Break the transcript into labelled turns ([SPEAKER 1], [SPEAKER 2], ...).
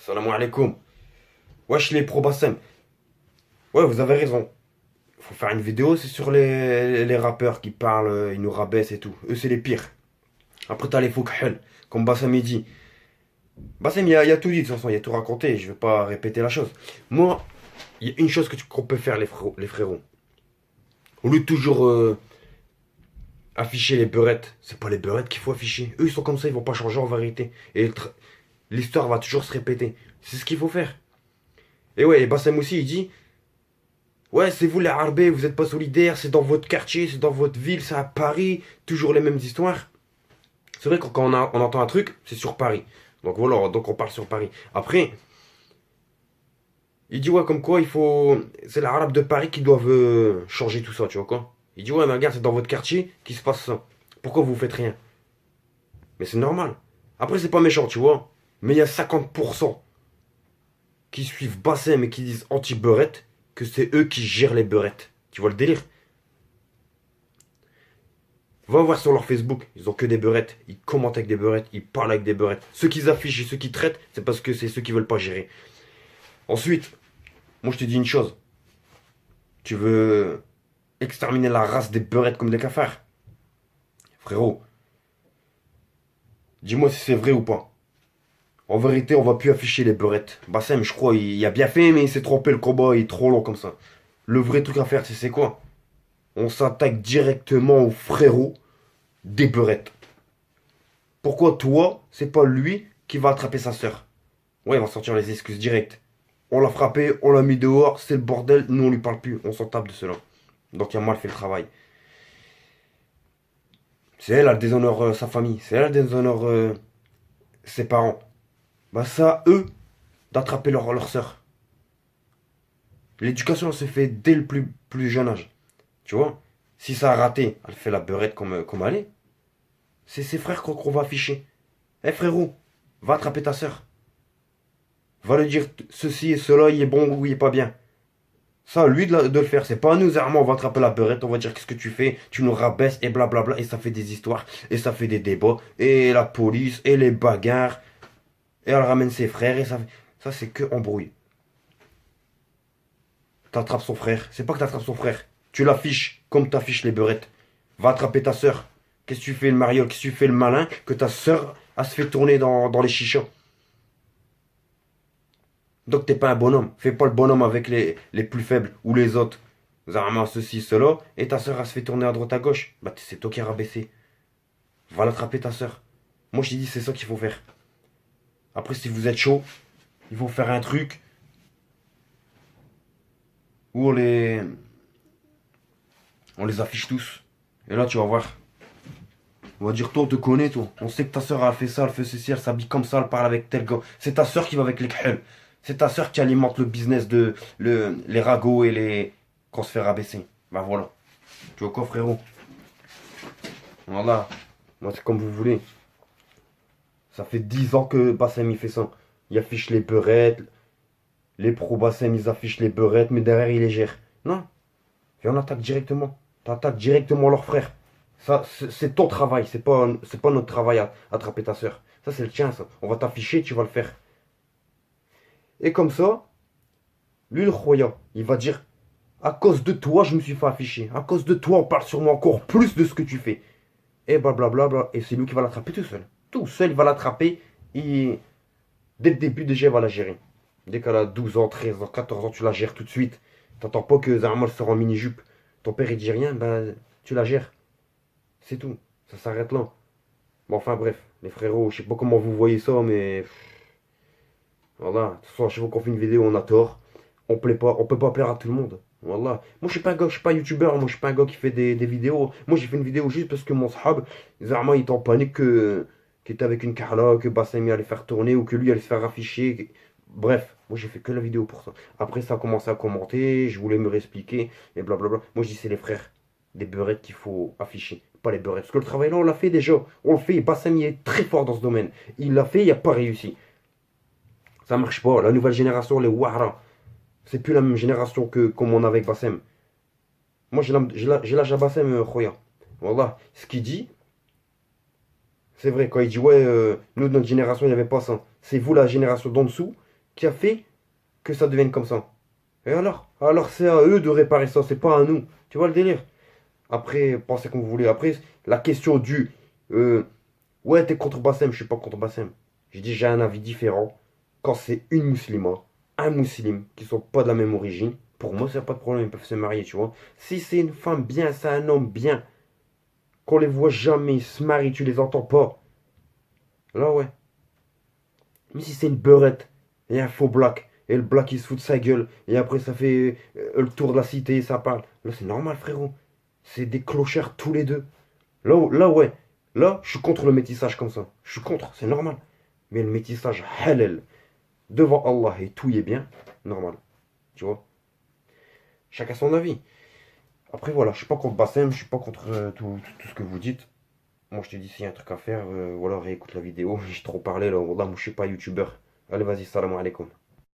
[SPEAKER 1] Salam alaikum. Wesh les pro Bassem. Ouais, vous avez raison. Faut faire une vidéo, c'est sur les rappeurs qui parlent, ils nous rabaissent et tout. Eux, c'est les pires. Après, t'as les faux khel, comme Bassem il dit. Bassem, il y a tout dit, de toute façon, il a tout raconté. Je vais pas répéter la chose. Moi, il y a une chose qu'on peut faire, les frérots. Au lieu de toujours afficher les beurettes, c'est pas les beurettes qu'il faut afficher. Eux, ils sont comme ça, ils vont pas changer en vérité. Et l'histoire va toujours se répéter. C'est ce qu'il faut faire. Et ouais, et Bassem aussi, il dit. Ouais, c'est vous les Harbais, vous êtes pas solidaires, c'est dans votre quartier, c'est dans votre ville, c'est à Paris, toujours les mêmes histoires. C'est vrai que quand on entend un truc, c'est sur Paris. Donc voilà, donc on parle sur Paris. Après, il dit ouais, comme quoi il faut. C'est les Arabes de Paris qui doivent changer tout ça, tu vois quoi. Il dit ouais, mais regarde, c'est dans votre quartier qu'il se passe ça. Pourquoi vous faites rien? Mais c'est normal. Après, c'est pas méchant, tu vois. Mais il y a 50% qui suivent Bassem et qui disent anti-beurette que c'est eux qui gèrent les beurettes. Tu vois le délire? Va voir sur leur Facebook, ils ont que des beurettes, ils commentent avec des beurettes, ils parlent avec des beurettes. Ceux qu'ils affichent et ceux qui traitent, c'est parce que c'est ceux qui veulent pas gérer. Ensuite, moi je te dis une chose. Tu veux exterminer la race des beurettes comme des cafards? Frérot, dis-moi si c'est vrai ou pas. En vérité, on va plus afficher les beurettes. Bassem, je crois, il a bien fait, mais il s'est trompé, le combat il est trop long comme ça. Le vrai truc à faire, c'est quoi? On s'attaque directement aux frérots des beurettes. Pourquoi toi, c'est pas lui qui va attraper sa sœur? Ouais, il va sortir les excuses directes. On l'a frappé, on l'a mis dehors, c'est le bordel, nous on lui parle plus, on s'en tape de cela. Donc il a mal fait le travail. C'est elle, elle déshonore sa famille, c'est elle, elle déshonore ses parents. Bah ça, eux, d'attraper leur sœur. L'éducation, elle se fait dès le plus jeune âge. Tu vois? Si ça a raté, elle fait la beurette comme elle est. C'est ses frères qu'on va afficher. Eh frérot, va attraper ta sœur. Va lui dire ceci et cela, il est bon ou il est pas bien. Ça, lui de le faire. C'est pas à nous, Zerma, on va attraper la beurette, on va dire qu'est-ce que tu fais, tu nous rabaisses et blablabla. Et ça fait des histoires, et ça fait des débats, et la police, et les bagarres, et elle ramène ses frères, et ça c'est que embrouille. T'attrapes son frère. C'est pas que t'attrapes son frère. Tu l'affiches comme t'affiches les beurettes. Va attraper ta sœur. Qu'est-ce que tu fais le mariole? Qu'est-ce que tu fais le malin que ta sœur a se fait tourner dans les chichas? Donc t'es pas un bonhomme. Fais pas le bonhomme avec les plus faibles ou les autres. Zarma, ceci, cela. Et ta sœur, elle se fait tourner à droite à gauche. Bah c'est toi qui as rabaissé. Va l'attraper ta sœur. Moi je t'ai dit c'est ça qu'il faut faire. Après si vous êtes chaud, il faut faire un truc où on les affiche tous. Et là tu vas voir. On va dire toi on te connaît toi. On sait que ta sœur a fait ça, elle fait ceci, elle s'habille comme ça, elle parle avec tel gars. C'est ta sœur qui va avec les khel. C'est ta sœur qui alimente le business de les ragots et les. Qu'on se fait rabaisser. Bah voilà. Tu vois quoi, frérot? Voilà. Moi, c'est comme vous voulez. Ça fait 10 ans que Bassem il fait ça. Il affiche les beurettes. Les pros Bassem ils affichent les beurettes, mais derrière il les gère. Non. Viens, on attaque directement. T'attaques directement leurs frères. Ça, c'est ton travail. C'est pas notre travail à attraper ta sœur. Ça, c'est le tien, ça. On va t'afficher, tu vas le faire. Et comme ça, lui, le croyant, il va dire à cause de toi, je me suis fait afficher. À cause de toi, on parle sur moi encore plus de ce que tu fais. Et blablabla. Et c'est lui qui va l'attraper tout seul. Tout seul, il va l'attraper. Et dès le début, déjà, il va la gérer. Dès qu'elle a 12 ans, 13 ans, 14 ans, tu la gères tout de suite. T'attends pas que Zarmal sort en mini-jupe. Ton père, il dit rien, ben, tu la gères. C'est tout. Ça s'arrête là. Bon, enfin, bref. Les frérots, je sais pas comment vous voyez ça, mais. Voilà. De toute façon, à chaque fois qu'on fait une vidéo, on a tort. On peut pas plaire à tout le monde. Voilà. Moi, je suis pas un gars, je suis pas youtubeur. Moi, je suis pas un gars qui fait des vidéos. Moi, j'ai fait une vidéo juste parce que mon sahab, Zarma, il était en panique qu'il était avec une Carla, que Bassemi allait faire tourner ou que lui allait se faire afficher. Bref, moi, j'ai fait que la vidéo pour ça. Après, ça a commencé à commenter. Je voulais me réexpliquer et blablabla. Moi, je dis, c'est les frères des beurettes qu'il faut afficher. Pas les beurettes. Parce que le travail là, on l'a fait déjà. On le fait. Bassemi est très fort dans ce domaine. Il l'a fait, il n'a pas réussi. Ça marche pas. La nouvelle génération, les Wahra. C'est plus la même génération que comme on avait avec Bassem. Moi, j'ai l'âge à Bassem, Khoya. Voilà. Ce qu'il dit, c'est vrai. Quand il dit, ouais, nous, notre génération, il n'y avait pas ça. C'est vous, la génération d'en dessous, qui a fait que ça devienne comme ça. Et alors? Alors c'est à eux de réparer ça, c'est pas à nous. Tu vois le délire? Après, pensez comme vous voulez. Après, la question du ouais, t'es contre Bassem, je suis pas contre Bassem. Je dis j'ai un avis différent. Quand c'est une musulmane, un musulman qui sont pas de la même origine, pour moi, c'est pas de problème, ils peuvent se marier, tu vois. Si c'est une femme bien, c'est un homme bien, qu'on les voit jamais, ils se marient, tu les entends pas. Là, ouais. Mais si c'est une beurette et un faux black, et le black il se fout de sa gueule, et après ça fait le tour de la cité et ça parle. Là, c'est normal, frérot. C'est des clochards tous les deux. Là, ouais. Là, je suis contre le métissage comme ça. Je suis contre, c'est normal. Mais le métissage halal, devant Allah et tout y est bien, normal. Tu vois? Chacun son avis. Après, voilà, je suis pas contre Bassem, je suis pas contre tout ce que vous dites. Moi, je te dis, s'il y a un truc à faire, voilà, réécoute la vidéo. J'ai trop parlé là. Wallah, moi, je suis pas youtubeur. Allez, vas-y, salam alaikum.